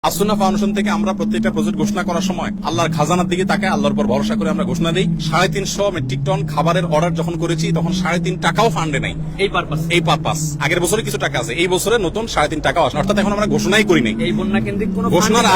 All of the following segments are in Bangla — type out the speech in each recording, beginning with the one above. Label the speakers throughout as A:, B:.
A: আসুন্নাহ ফাউন্ডেশন থেকে আমরা প্রত্যেকটা প্রজেক্ট ঘোষণা করার সময় আল্লাহর খাজানার দিকে তাকায়, আল্লাহর উপর ভরসা করে আমরা ঘোষণা দিই। 350 মেট্রিক টন খাবারের অর্ডার যখন করেছি তখন 3.5 টাকাও ফান্ডে নাই। এই পারপাস আগের বছরে কিছু টাকা আছে, এই বছরে নতুন 3.5 টাকাও আসে, অর্থাৎ এখন আমরা ঘোষণাই করি নাই।
B: এই বন্যা কেন্দ্রিক কোনো
A: ঘোষণার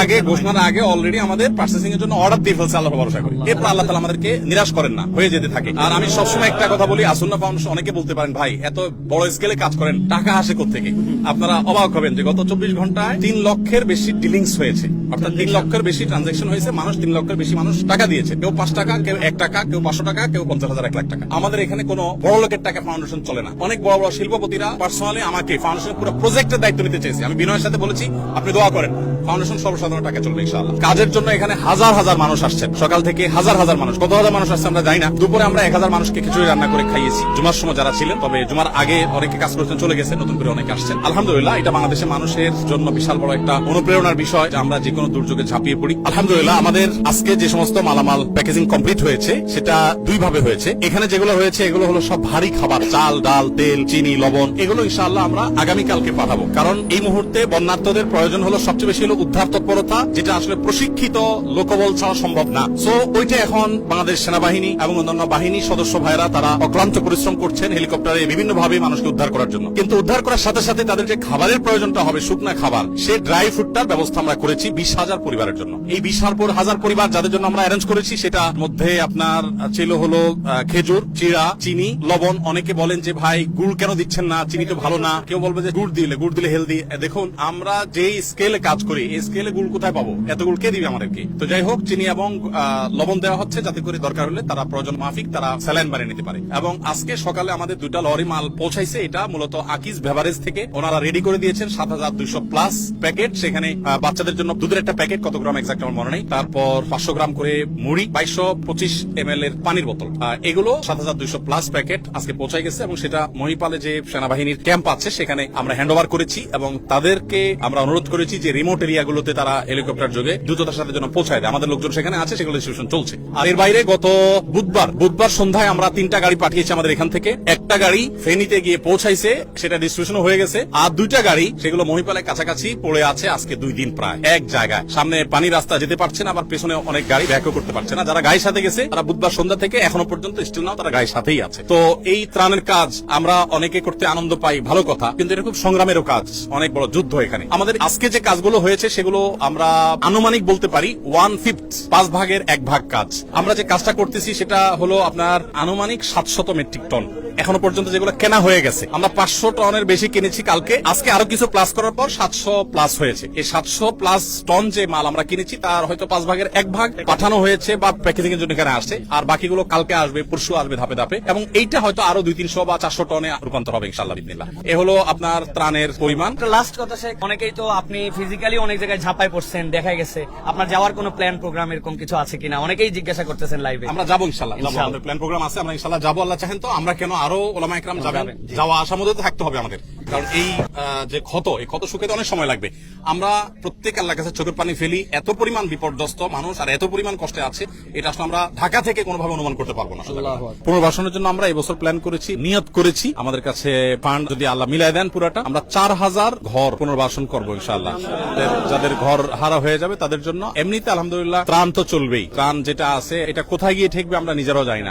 A: আগে অলরেডি আমাদের প্রসেসিং এর জন্য অর্ডার দিয়ে ফেলছে, আল্লাহর ভরসা করি। এরপর আল্লাহ তাআলা আমাদেরকে নিরাশ করেন না, হয়ে যেতে থাকে। আর আমি সবসময় একটা কথা বলি, আসুন্নাহ ফাউন্ডেশন, অনেকে বলতে পারেন ভাই এত বড় স্কেলে কাজ করেন, টাকা আসে কোত্থেকে? আপনারা অবাক হবেন যে গত 24 ঘন্টায় 3 লক্ষের বেশি ডিলিংস হয়েছে, অর্থাৎ 3 লক্ষের বেশি ট্রানজাকশন হয়েছে। মানুষ 3 লক্ষের বেশি মানুষ টাকা দিয়েছে, কেউ 5 টাকা, কেউ 1 টাকা, কেউ 500 টাকা, কেউ 50,000, 1 লাখ টাকা। আমাদের এখানে কোনো বড় লোকের টাকা ফাউন্ডেশন চলে না। অনেক বড় বড় শিল্পপতিরা পার্সোনালি আমাকে ফাউন্ডেশনের পুরো প্রজেক্টের দায়িত্ব নিতে চেয়েছে। আমি বিনয়ের সাথে বলেছি আপনি দোয়া করেন, ফাউন্ডেশন সর্বসাধারণ টাকা চলবে ইনশাআল্লাহ। কাজের জন্য এখানে হাজার হাজার মানুষ আসছেন, সকাল থেকে হাজার হাজার মানুষ, কত হাজার মানুষ আসছে আমরা জানি না। দুপুরে আমরা 1000 মানুষকে খিচুড়ি রান্না করে খাইয়েছি, জুমার সময় যারা ছিলেন। তবে জুমার আগে অনেকে কাজ করছেন, চলে গেছে, নতুন করে অনেকে আসছেন। আলহামদুলিল্লাহ, এটা বাংলাদেশের মানুষের জন্য বিশাল বড় একটা অনুপ্রেরণার বিষয় যে আমরা যে কোনো দুর্যোগে ঝাঁপিয়ে পড়ি। আলহামদুলিল্লাহ, আমাদের আজকে যে সমস্ত মালামাল প্যাকেজিং কমপ্লিট হয়েছে সেটা 2 ভাবে হয়েছে। এখানে যেগুলো হয়েছে এগুলো হলো সব ভারী খাবার, চাল, ডাল, তেল, চিনি, লবণ। এগুলো ইনশাআল্লাহ আমরা আগামীকালকে পাঠাবো, কারণ এই মুহূর্তে বন্যার্তদের প্রয়োজন হলো সবচেয়ে বেশি হলো উদ্ধার তৎপরতা, যেটা আসলে প্রশিক্ষিত লোকবল ছাড়া সম্ভব না। সো ওইটা এখন বাংলাদেশ সেনাবাহিনী এবং অন্যান্য বাহিনী সদস্য ভাইরা তারা অক্লান্ত পরিশ্রম করছেন হেলিকপ্টারে বিভিন্ন ভাবে মানুষকে উদ্ধার করার জন্য। কিন্তু উদ্ধার করার সাথে সাথে তাদের যে খাবারের প্রয়োজনটা হবে, শুকনা খাবার, সে ড্রাই ফ্রুটটার ব্যবস্থা আমরা করেছি 20,000 পরিবারের জন্য। এই 20,000 পরিবার যাদের জন্য আমরা অ্যারেঞ্জ করেছি, সেটার মধ্যে আপনার ছিল হলো খেজুর, চিড়া, চিনি, লবণ। অনেকে বলেন যে ভাই গুড় কেন দিচ্ছেন না, চিনি তো ভালো না। কেউ বলবে যে গুড় দিলে হেলদি। দেখুন, আমরা যেই স্কেলে কাজ করি, এই স্কেলে গুড় কোথায় পাবো? এত গুড় কে দিবে আমাদেরকে? তো যাই হোক, চিনি এবং লবণ দেওয়া হচ্ছে যাতে করে দরকার হলে তারা প্রয়োজন মাফিক তারা স্যালাইন বানিয়ে নিতে পারে। এবং আজকে সকালে আমাদের 2টা লরি মাল পৌঁছাইছে। এটা মূলত আকিজ বেভারেজ থেকে ওনারা রেডি করে দিয়েছেন 7200 প্লাস প্যাকেট। সেখানে বাচ্চাদের জন্য দুধের একটা প্যাকেট, কত গ্রাম এক্সাক্ট আমার মনে নেই, তারপর 500 গ্রাম করে মুড়ি, 2225 ml এর পানির বোতল। এগুলো 7200 প্লাস প্যাকেট আজকে পৌঁছাই গেছে এবং সেটা মহিপালে যে সেনাবাহিনীর ক্যাম্প আছে সেখানে আমরা হ্যান্ড ওভার করেছি এবং তাদেরকে আমরা অনুরোধ করেছি যে রিমোট এরিয়াগুলোতে তারা হেলিকপ্টার যোগে দ্রুততার সাথে যেন পৌঁছায় দেয়। আমাদের লোকজন সেখানে আছে, সেগুলো ডিস্ট্রিবিউশন চলছে। আর এর বাইরে গত বুধবার সন্ধ্যায় আমরা 3টা গাড়ি পাঠিয়েছি আমাদের এখান থেকে। একটা গাড়ি ফেনীতে গিয়ে পৌঁছাইছে, সেটা ডিস্ট্রিবিউশন হয়ে গেছে। আর 2টা গাড়ি সেগুলো মহিপালের কাছাকাছি পড়ে আছে আজকে 2 দিন প্রায় এক জায়গায়। সামনে পানির রাস্তা যেতে পারছে না, আবার পেছনে অনেক গাড়ি ব্যাকও করতে পারছে না। যারা গাড়ির সাথে গেছে তারা বুধবার সন্ধ্যা থেকে এখনো পর্যন্ত স্টিল নাও তারা গাড়ির সাথেই আছে। তো এই ত্রাণের কাজ আমরা অনেকে করতে আনন্দ পাই, ভালো কথা, কিন্তু এটা খুব সংগ্রামেরও কাজ, অনেক বড় যুদ্ধ এখানে। আমাদের আজকে যে কাজগুলো হয়েছে সেগুলো আমরা আনুমানিক বলতে পারি 1/5, 5 ভাগের 1 ভাগ কাজ। আমরা যে কাজটা করতেছি সেটা হলো আপনার আনুমানিক 700 মেট্রিক টন এখনো পর্যন্ত যেগুলো কেনা হয়ে গেছে। আমরা 500 টনের বেশি কিনেছি কালকে, আজকে আরো কিছু প্লাস করার পর 700 প্লাস হয়েছে। এই 700 প্লাস টন যে মাল আমরা কিনেছি তার হয়তো 5 ভাগের 1 ভাগ পাঠানো হয়েছে বা প্যাকেজিং এর জন্য এখানে আসছে, আর বাকিগুলো কালকে আসবে, পরশু আসবে ধাপে ধাপে, এবং এইটা হয়তো আরো 200-300 বা 400 টনে রূপান্তর হবে ইনশাআল্লাহ বিসমিল্লাহ। এ হলো আপনার ত্রাণের পরিমাণ।
B: লাস্ট কথা, অনেকেই তো আপনি ফিজিক্যালি অনেক জায়গায় ঝাঁপাই পড়ছেন, দেখা গেছে আপনার যাওয়ার কোনো প্ল্যান প্রোগ্রাম এরকম কিছু আছে কিনা? অনেকেই জিজ্ঞাসা করতেছেন লাইভে।
A: আমরা যাবো ইনশাআল্লাহ, আমাদের প্ল্যান প্রোগ্রাম আছে, আমরা ইনশাআল্লাহ যাবো। আল্লাহ চাহেন তো আমরা কেন, আরো ওলামা ইকরাম যাবেন, যাওয়া আসার মধ্যে থাকতে হবে আমাদের। কারণ এই যে এই ক্ষত শুকাতে অনেক সময় লাগবে। আমরা প্রত্যেক আল্লাহর কাছে চোখের পানি ফেলি, এত পরিমাণ বিপর্যস্ত মানুষ আর এত পরিমাণ কষ্টে আছে, এটা আসলে আমরা ঢাকা থেকে কোনোভাবে অনুমান করতে পারবো না। পুনর্বাসনের জন্য আমরা এবছর প্ল্যান করেছি, নিয়ত করেছি, আমাদের কাছে ফান্ড যদি আল্লাহ মিলাই দেন পুরাটা, আমরা 4000 ঘর পুনর্বাসন করবো ইনশাআল্লাহ। যাদের ঘর হারা হয়ে যাবে তাদের জন্য। এমনিতে আলহামদুলিল্লাহ ত্রাণ তো চলবেই, ত্রাণ যেটা আছে এটা কোথায় গিয়ে ঠেকবে আমরা নিজেরাও জানি না।